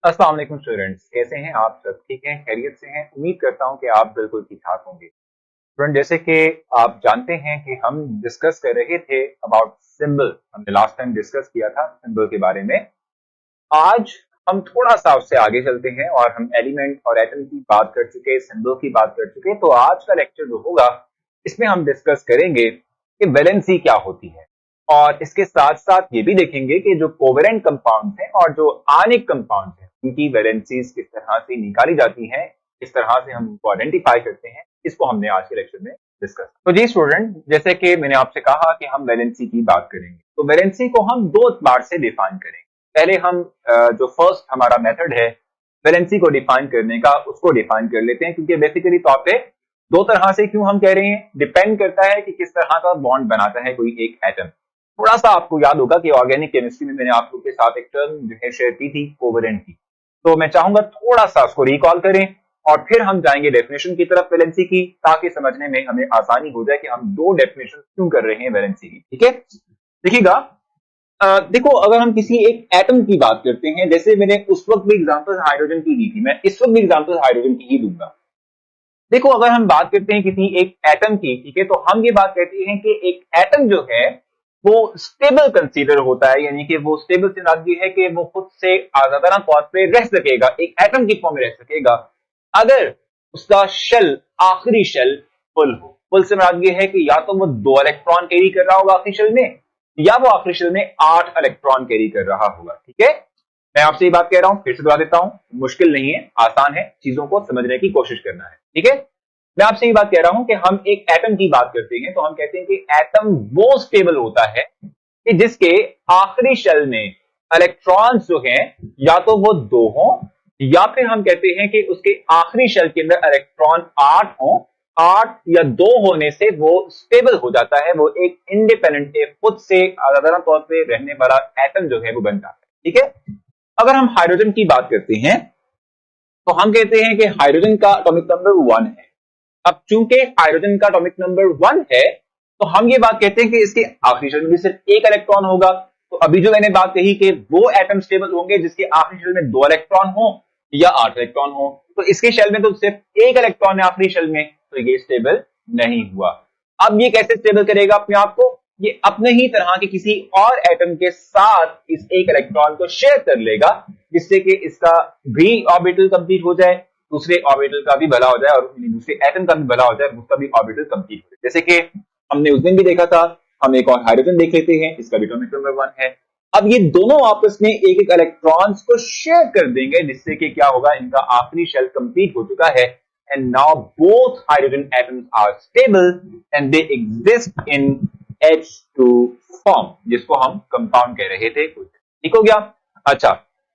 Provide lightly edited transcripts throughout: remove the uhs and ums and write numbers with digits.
अस्सलाम वालेकुम स्टूडेंट्स, कैसे हैं आप सब? ठीक हैं, खैरियत से हैं? उम्मीद करता हूं कि आप बिल्कुल ठीक ठाक होंगे। स्टूडेंट, जैसे कि आप जानते हैं कि हम डिस्कस कर रहे थे अबाउट सिंबल। हमने लास्ट टाइम डिस्कस किया था सिंबल के बारे में। आज हम थोड़ा सा उससे आगे चलते हैं और हम एलिमेंट और एटम की बात कर चुके, सिंबल की बात कर चुके। तो आज का लेक्चर जो होगा इसमें हम डिस्कस करेंगे कि वैलेंसी क्या होती है, और इसके साथ साथ ये भी देखेंगे कि जो कोवेलेंट कंपाउंड्स हैं और जो आनिक कंपाउंड्स हैं उनकी वैलेंसीज किस तरह से निकाली जाती हैं, किस तरह से हम उनको आइडेंटिफाई करते हैं। इसको हमने आज के लेक्चर में डिस्कस। तो जी स्टूडेंट, जैसे कि मैंने आपसे कहा कि हम वैलेंसी की बात करेंगे, तो वैलेंसी को हम दो बार से डिफाइन करेंगे। पहले हम जो फर्स्ट हमारा मेथड है वैलेंसी को डिफाइन करने का, उसको डिफाइन कर लेते हैं, क्योंकि बेसिकली तौर पे दो तरह से क्यों हम कह रहे हैं, डिपेंड करता है कि किस तरह का बॉन्ड बनाता है कोई एक एटम। थोड़ा सा आपको याद होगा कि ऑर्गेनिक केमिस्ट्री में मैंने आप लोग के साथ एक टर्म जो है शेयर की थी, कोवेलेंट की। तो मैं चाहूंगा थोड़ा सा उसको रिकॉल करें और फिर हम जाएंगे डेफिनेशन की तरफ वैलेंसी की, ताकि समझने में हमें आसानी हो जाए कि हम दो डेफिनेशन क्यों कर रहे हैं वैलेंसी की। ठीक है, देखिएगा। देखो, अगर हम किसी एक एटम की बात करते हैं, जैसे मैंने उस वक्त भी एग्जांपल हाइड्रोजन की दी थी, मैं इस वक्त भी एग्जांपल हाइड्रोजन की ही दूंगा। देखो, अगर हम बात करते हैं किसी एक एटम की, ठीक है, तो हम ये बात कहते हैं कि एक एटम जो है वो स्टेबल कंसीडर होता है, यानी कि वो स्टेबल से मुराद ये है कि वो खुद से आजादाना तौर पे रह सकेगा, एक एटम की फॉर्म में रह सकेगा अगर उसका शेल, आखिरी शेल फुल हो। फुल से मुराद ये है कि या तो वो 2 इलेक्ट्रॉन कैरी कर रहा होगा आखिरी शेल में, या वो आखिरी शेल में 8 इलेक्ट्रॉन कैरी कर रहा होगा। ठीक है, मैं आपसे ये बात कह रहा हूं, फिर से दोहरा देता हूं, मुश्किल नहीं है, आसान है, चीजों को समझने की कोशिश करना है। ठीक है, मैं आपसे ये बात कह रहा हूं कि हम एक एटम की बात करते हैं, तो हम कहते हैं कि एटम वो स्टेबल होता है कि जिसके आखिरी शेल में इलेक्ट्रॉन्स जो हैं या तो वो 2 हों, या फिर हम कहते हैं कि उसके आखिरी शेल के अंदर इलेक्ट्रॉन 8 हों। 8 या 2 होने से वो स्टेबल हो जाता है, वो एक इंडिपेंडेंट, खुद से आजादाना तौर पर रहने वाला एटम जो है वो बन जाता है। ठीक है, अगर हम हाइड्रोजन की बात करते हैं तो हम कहते हैं कि हाइड्रोजन का एटॉमिक नंबर 1 है। अब चूंकि हाइड्रोजन का एटॉमिक नंबर 1 है, तो हम ये बात कहते हैं कि इसके आखिरी शेल में भी सिर्फ 1 इलेक्ट्रॉन होगा। तो अभी जो मैंने बात कही कि वो एटम स्टेबल होंगे जिसके आखिरी शेल में 2 इलेक्ट्रॉन हो या 8 इलेक्ट्रॉन हो। तो इसके शेल में तो सिर्फ 1 इलेक्ट्रॉन है आखिरी शेल में, तो ये स्टेबल नहीं हुआ। अब ये कैसे स्टेबल करेगा अपने आप को? ये अपने ही तरह के किसी और एटम के साथ इस 1 इलेक्ट्रॉन को शेयर कर लेगा, जिससे कि इसका भी ऑर्बिटल कंप्लीट हो जाए, दूसरे ऑर्बिटल का भी भला हो जाए, और दूसरे एटम का भी भला हो जाए, उसका भी ऑर्बिटल कंप्लीट हो जाए। जैसे कि हमने उस दिन भी देखा था। हम एक और हाइड्रोजन देख लेते हैं, इसका भी एटॉमिक नंबर 1 है। अब ये दोनों आपस में एक एक इलेक्ट्रॉन्स को शेयर कर देंगे, जिससे कि क्या होगा, इनका आखिरी शेल कंप्लीट हो चुका है, and now both hydrogen atoms are stable and they exist in H2 form, जिसको हम कंपाउंड कह रहे थे। ठीक हो गया? अच्छा,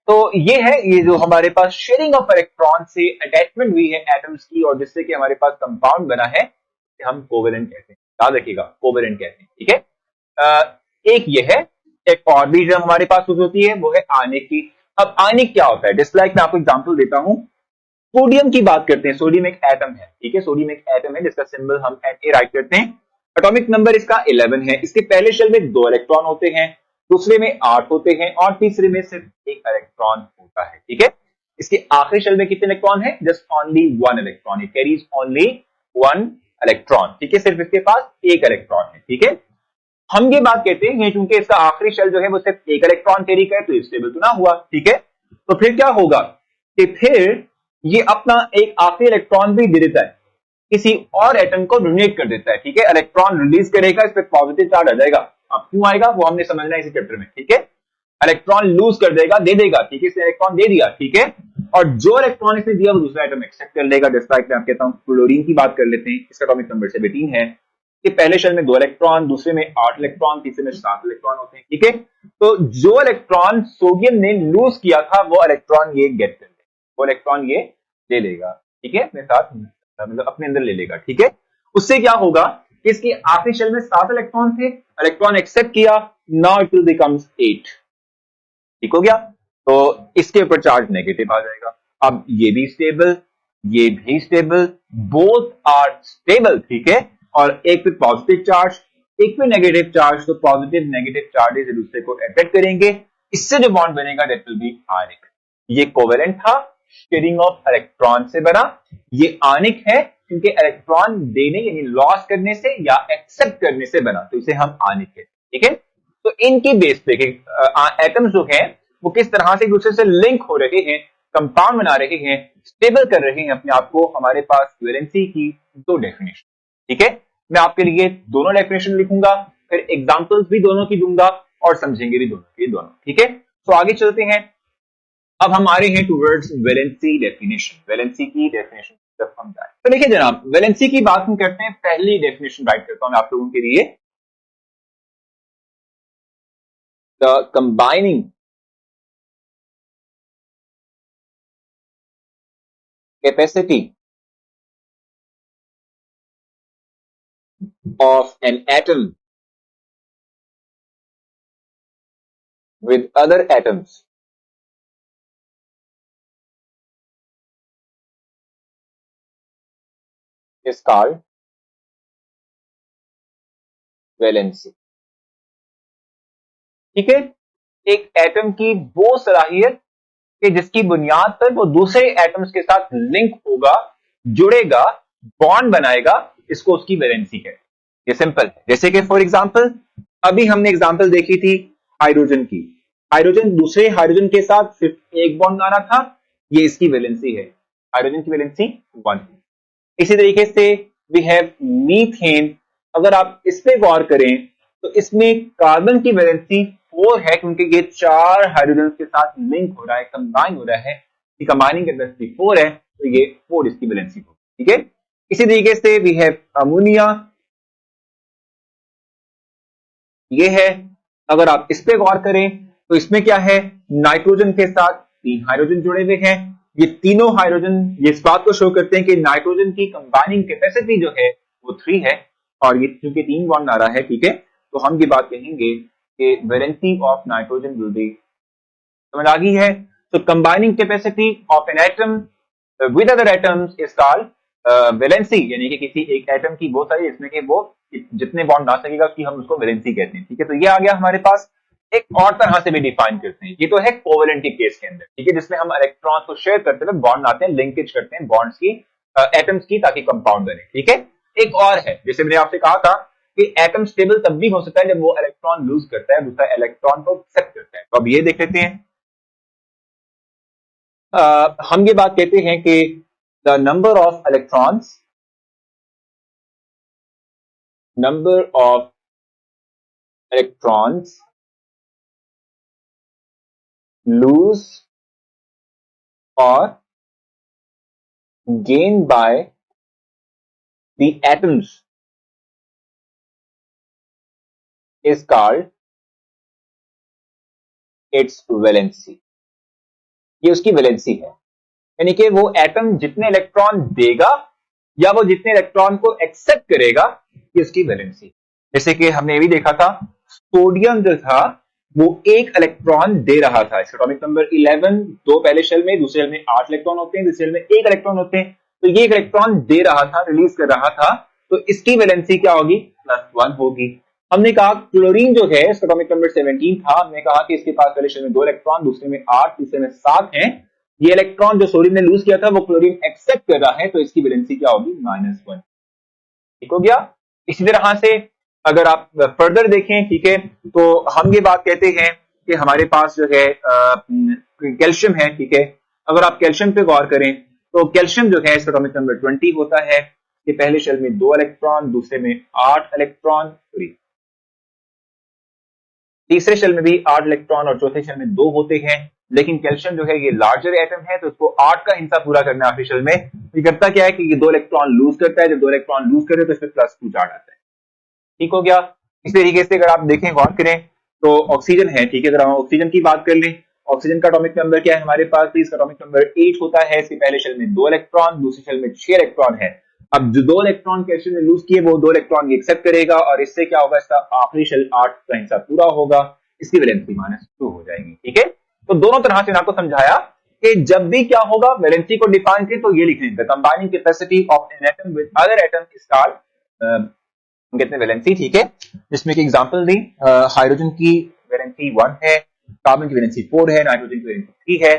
तो ये है, ये जो हमारे पास शेयरिंग ऑफ इलेक्ट्रॉन से अटैचमेंट हुई है एटम्स की, और जिससे कि हमारे पास कंपाउंड बना है, हम कोवेलेंट कहते हैं। याद रखिएगा, कोवेलेंट कहते हैं। ठीक है, एक ये है। एक और भी जो हमारे पास होती है वो है आनिक की। अब आनिक क्या होता है? डिसलाइक मैं आपको एग्जांपल देता हूं। सोडियम की बात करते हैं। सोडियम एक एटम है, ठीक है, सोडियम एक एटम है जिसका सिंबल हम Na राइट करते हैं। एटॉमिक नंबर इसका 11 है। इसके पहले शेल में 2 इलेक्ट्रॉन होते हैं, दूसरे में 8 होते हैं, और तीसरे में सिर्फ 1 इलेक्ट्रॉन होता है। ठीक है, इसके आखिरी शेल में कितने इलेक्ट्रॉन है? Just only 1 electron. It carries only 1 electron. ठीक है, सिर्फ इसके पास 1 इलेक्ट्रॉन है। ठीक है, हम ये बात कहते हैं क्योंकि इसका आखिरी शेल जो है वो सिर्फ 1 इलेक्ट्रॉन कैरी करे, तो स्टेबल तो ना हुआ। ठीक है, तो फिर क्या होगा कि फिर ये अपना एक आखिरी इलेक्ट्रॉन भी दे देता है, किसी और एटम को डोनेट कर देता है। ठीक है, इलेक्ट्रॉन रिलीज करेगा, इस पर पॉजिटिव चार्ज आ जाएगा। अब क्यों आएगा वो हमने समझना है इसी चैप्टर में। ठीक है, इलेक्ट्रॉन लूज कर देगा, दे देगा। ठीक है, इसने इलेक्ट्रॉन दे दिया। ठीक है, और जो इलेक्ट्रॉन इसने दिया वो दूसरा एटम एक्सेप्ट कर लेगा। जैसा मैं आपको कहता हूं, क्लोरीन की बात कर लेते हैं। इसका एटॉमिक नंबर 17 है। कि पहले शेल में 2 इलेक्ट्रॉन, दूसरे में 8 इलेक्ट्रॉन, तीसरे में 7 इलेक्ट्रॉन होते हैं। ठीक है, तो जो इलेक्ट्रॉन सोडियम ने लूज किया था वो इलेक्ट्रॉन ये गेट कर लेगा, वो इलेक्ट्रॉन ये ले लेगा। ठीक है, अपने साथ, मतलब अपने अंदर ले लेगा। ठीक है, उससे क्या होगा कि इसके आखिरी शेल में 7 इलेक्ट्रॉन थे, इलेक्ट्रॉन एक्सेप्ट किया, नाउ इट विल बिकम्स 8। ठीक हो गया, तो इसके ऊपर चार्ज नेगेटिव आ जाएगा। अब ये भी स्टेबल, ये भी स्टेबल, बोथ आर स्टेबल। ठीक है, और एक पे पॉजिटिव चार्ज, एक पे नेगेटिव चार्ज, तो पॉजिटिव नेगेटिव चार्जेस एक दूसरे को अट्रैक्ट करेंगे, इससे जो बॉन्ड बनेगा दैट विल बी आयनिक। ये कोवेलेंट था, शेयरिंग ऑफ इलेक्ट्रॉन से बना। ये आनिक है क्योंकि इलेक्ट्रॉन देने यानी लॉस करने से या एक्सेप्ट करने से बना, तो इसे हम आनिक कहते हैं। ठीक है, तो इनकी बेस पे एटम्स जो हैं वो किस तरह से एक दूसरे से लिंक हो रहे हैं, कंपाउंड बना रहे हैं, स्टेबल कर रहे हैं अपने आप को। हमारे पास वैलेंसी की दो डेफिनेशन। ठीक है, मैं आपके लिए दोनों डेफिनेशन लिखूंगा, फिर एग्जांपल्स भी दोनों की दूंगा और समझेंगे भी दोनों की दोनों। ठीक है, तो आगे चलते हैं। अब हम आ रहे हैं टूवर्ड्स वैलेंसी डेफिनेशन। वैलेंसी की डेफिनेशन जब हम जाए तो देखिए जनाब, वैलेंसी की बात हम करते हैं। पहली डेफिनेशन राइट करता हूं मैं आप लोगों के लिए। The combining capacity of an atom with other atoms is called valency। ठीक है, एक एटम की वो सलाहियत कि जिसकी बुनियाद पर वो दूसरे एटम्स के साथ लिंक होगा, जुड़ेगा, बॉन्ड बनाएगा, इसको उसकी वैलेंसी कहते हैं। ये सिंपल है। जैसे कि फॉर एग्जांपल अभी हमने एग्जांपल देखी थी हाइड्रोजन की। हाइड्रोजन दूसरे हाइड्रोजन के साथ सिर्फ एक बॉन्ड बनाना था, ये इसकी वैलेंसी है। हाइड्रोजन की वैलेंसी 1। इसी तरीके से वी हैव मीथेन। अगर आप इस पे गौर करें तो इसमें कार्बन की वैलेंसी 4 है क्योंकि ये 4 हाइड्रोजन के साथ लिंक हो रहा है, कंबाइन हो रहा है। कंबाइनिंग कैपेसिटी 4 है, तो ये 4 इसकी वैलेंसी होगी। ठीक है, इसी तरीके से वी हैव अमोनिया। ये है, अगर आप इस पे गौर करें तो इसमें क्या है, नाइट्रोजन के साथ 3 हाइड्रोजन जुड़े हुए हैं। ये तीनों हाइड्रोजन ये इस बात को शो करते हैं कि नाइट्रोजन की कंबाइनिंग कैपेसिटी जो है वो 3 है, और ये क्योंकि 3 बॉन्ड आ रहा है। ठीक है, तो हम ये बात कहेंगे कि valency of nitrogen will be, समझ आ गई है। तो combining capacity of an atom with other atoms is called valency, यानी कि किसी एक एटम की वो सारी इसमें कि वो जितने बॉन्ड ला सकेगा उसकी हम उसको वैलेंसी कहते हैं। ठीक है, तो ये आ गया हमारे पास। एक और तरह से भी डिफाइन करते हैं, ये तो है कोवेलेंट के केस के अंदर। ठीक है, जिसमें हम इलेक्ट्रॉन को शेयर करते हुए बॉन्ड लाते हैं, लिंकेज करते हैं बॉन्ड्स की, एटम्स की, ताकि कंपाउंड बने। ठीक है, एक और है, जैसे मैंने आपसे कहा था कि एटम स्टेबल तब भी हो सकता है जब वो इलेक्ट्रॉन लूज करता है, दूसरा इलेक्ट्रॉन को एक्सेप्ट करता है। तो अब ये देख लेते हैं। हम ये बात कहते हैं कि the number of electrons, number of electrons lose or gain by the atoms is called its valency। ये उसकी वैलेंसी है, यानी कि वो एटम जितने इलेक्ट्रॉन देगा या वो जितने इलेक्ट्रॉन को एक्सेप्ट करेगा, ये उसकी वैलेंसी। जैसे कि हमने ये भी देखा था, सोडियम जो था वो 1 इलेक्ट्रॉन दे रहा था। इसका एटॉमिक नंबर 11, दो पहले शेल में, दूसरे शेल में 8 इलेक्ट्रॉन होते हैं, दूसरे शेल में 1 इलेक्ट्रॉन होते हैं। तो ये 1 इलेक्ट्रॉन दे रहा था, रिलीज कर रहा था, तो इसकी वैलेंसी क्या होगी, +1 होगी। हमने कहा क्लोरीन जो है इसका एटॉमिक नंबर 17 था, हमने कहा कि इसके पास पहले शेल में 2 इलेक्ट्रॉन, दूसरे में 8, तीसरे में 7 हैं। ये इलेक्ट्रॉन जो सोडियम ने लूज किया था वो क्लोरीन एक्सेप्ट कर रहा है, तो इसकी वैलेंसी क्या होगी, -1। ठीक हो गया। इसी तरह से अगर आप फर्दर देखें, ठीक है, तो हम ये बात कहते हैं कि हमारे पास जो है कैल्शियम है। ठीक है, अगर आप कैल्शियम पे गौर करें तो कैल्शियम जो है इसका एटॉमिक नंबर 20 होता है। ये पहले शेल में 2 इलेक्ट्रॉन, दूसरे में 8 इलेक्ट्रॉन, तीसरे शेल में भी 8 इलेक्ट्रॉन और चौथे शेल में 2 होते हैं। लेकिन कैल्शियम जो है ये लार्जर एटम है, तो इसको 8 का हिस्सा पूरा करना है आखिरी शेल में। ये करता क्या है कि ये 2 इलेक्ट्रॉन लूज करता है, जब 2 इलेक्ट्रॉन लूज करे तो इसमें +2 चार्ज आता है। ठीक हो गया। इस तरीके से अगर आप देखें, गौर करें तो ऑक्सीजन है। ठीक है, अगर हम ऑक्सीजन की बात कर लें, ऑक्सीजन का एटॉमिक नंबर क्या है हमारे पास, इसका एटॉमिक नंबर 8 होता है। इसके पहले शेल में 2 इलेक्ट्रॉन, दूसरे शेल में 6 इलेक्ट्रॉन है। अब जो 2 इलेक्ट्रॉन कैल्शियम ने लूज किए वो 2 इलेक्ट्रॉन एक्सेप्ट करेगा, और इससे क्या होगा, इसका आखिरी शेल 8 का हिस्सा पूरा होगा, इसकी वैलेंसी -2 हो जाएगी। ठीक है, तो दोनों तरह से आपको समझाया कि जब भी क्या होगा वैलेंसी को डिफाइन करें तो ये लिख लें, the combining capacity of an atom with other atom is called, कहते हैं वैलेंसी। ठीक है, जिसमें कि एग्जांपल दी, हाइड्रोजन की वैलेंसी 1 है, कार्बन की वैलेंसी 4 है, नाइट्रोजन की वैलेंसी 3 है।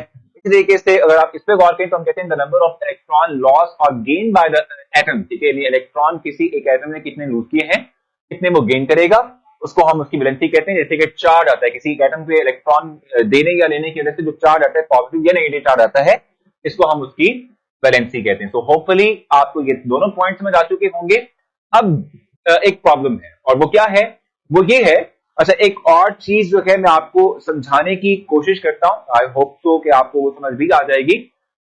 तरीके से अगर आप इस पे गौर करें तो हम कहते हैं the number of electron loss और गेन बाय द एटम, ठीक है, इलेक्ट्रॉन किसी एक एटम ने कितने लूज किए हैं, कितने वो गेन करेगा, उसको हम उसकी वैलेंसी कहते हैं। जैसे कि चार्ज आता है किसी एटम पे, इलेक्ट्रॉन देने या लेने की वजह से जो चार्ज आता है, पॉजिटिव या नेगेटिव चार्ज आता है, इसको हम उसकी वैलेंसी कहते हैं। सो होपफुली आपको ये दोनों पॉइंट समझ आ चुके होंगे। अब एक प्रॉब्लम है, और वो क्या है, वो ये है, अच्छा एक और चीज जो है मैं आपको समझाने की कोशिश करता हूं, आई होप सो कि आपको वो समझ भी आ जाएगी।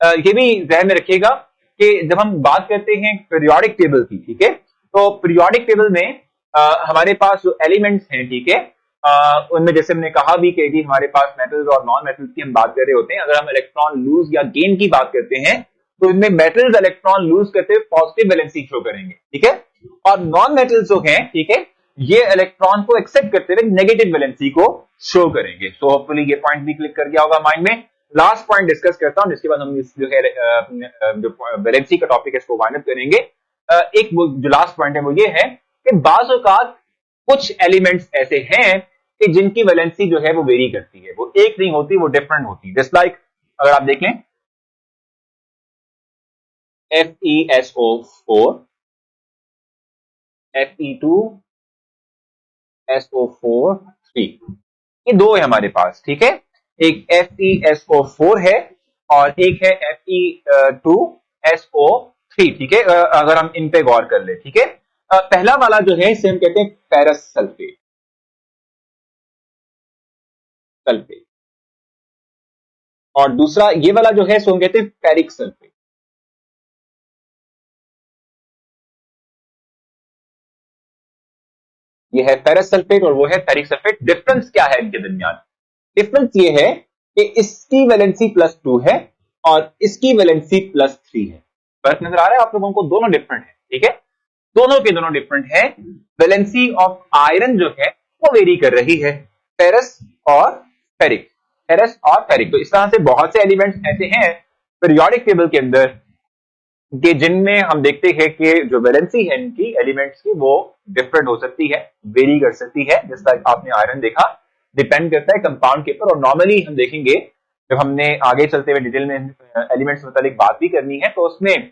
ये भी ध्यान में रखिएगा कि जब हम बात करते हैं पीरियोडिक टेबल की, ठीक है, तो पीरियोडिक टेबल में हमारे पास जो एलिमेंट्स हैं, ठीक है, उनमें जैसे हमने कहा भी कि जी हमारे पास मेटल्स और नॉन मेटल्स की हम बात कर रहे होते हैं। अगर हम इलेक्ट्रॉन लूज या गेन की बात करते हैं तो इनमें मेटल्स इलेक्ट्रॉन लूज करते हुए पॉजिटिव वैलेंसी शो करेंगे, ठीक है, और नॉन मेटल्स जो हैं, ठीक है, ये इलेक्ट्रॉन को एक्सेप्ट करते हुए नेगेटिव वैलेंसी को शो करेंगे। सो होपफुली ये पॉइंट भी क्लिक कर गया होगा माइंड में। लास्ट पॉइंट डिस्कस करता हूं, जिसके बाद हम इस जो है जो वैलेंसी का टॉपिक है इसको वाइंड अप करेंगे। एक जो लास्ट पॉइंट है वो ये है कि बाज़ औक़ात कुछ एलिमेंट्स ऐसे हैं कि जिनकी वैलेंसी जो है वो वेरी करती है, वो एक नहीं होती, वो डिफरेंट होती है। जस्ट लाइक अगर आप देख लें FeSO4, Fe2SO4 ये दो है हमारे पास, ठीक है, एक FeSO4 है और एक है Fe2SO3, ठीक है। अगर हम इन पे गौर कर ले, ठीक है, पहला वाला जो है इसे हम कहते हैं फेरस सल्फेट, और दूसरा ये वाला जो है सो हम कहते हैं फेरिक सल्फेट। ये है फेरस सल्फेट और वो है फेरिक सल्फेट। डिफरेंस क्या है इनके दरमियान? डिफरेंस ये है कि इसकी वैलेंसी +2 है और इसकी वैलेंसी +3 है। फर्क नजर आ रहा है आप लोगों को? दोनों डिफरेंट है, ठीक है, दोनों के दोनों डिफरेंट है। वैलेंसी ऑफ आयरन जो है वो वेरी कर रही है, फेरस और फेरिक, फेरस और फेरिक। तो इस तरह से बहुत से एलिमेंट्स ऐसे हैं पीरियोडिक टेबल के अंदर कि जिनमें हम देखते हैं कि जो वैलेंसी है इनकी एलिमेंट्स की वो डिफरेंट हो सकती है, वेरी कर सकती है। जिस लाइक आपने आयरन देखा, डिपेंड करता है कंपाउंड के ऊपर। और नॉर्मली हम देखेंगे जब हमने आगे चलते हुए डिटेल में एलिमेंट्स मुतालिक बात भी करनी है, तो उसमें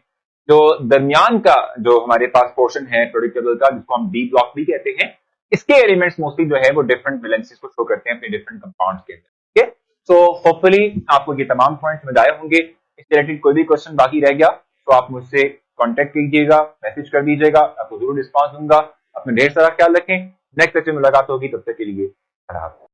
जो दरमियान का जो हमारे पास पोर्शन है पीरियोडिक टेबल का, जिसको हम डी ब्लॉक भी कहते हैं, इसके एलिमेंट्स मोस्टली जो है वो डिफरेंट वैलेंसीज को शो करते हैं अपने डिफरेंट कंपाउंड्स के अंदर, ठीक है। सो होपफुली आपको ये तमाम पॉइंट समझ आए होंगे। इस रिलेटेड कोई भी क्वेश्चन बाकी रह गया तो आप मुझसे कांटेक्ट कीजिएगा, मैसेज कर दीजिएगा, आपको जरूर रिस्पांस दूंगा। अपना ढेर सारा ख्याल रखें। नेक्स्ट लेक्चर में मुलाकात होगी, तब तक के लिए खराब।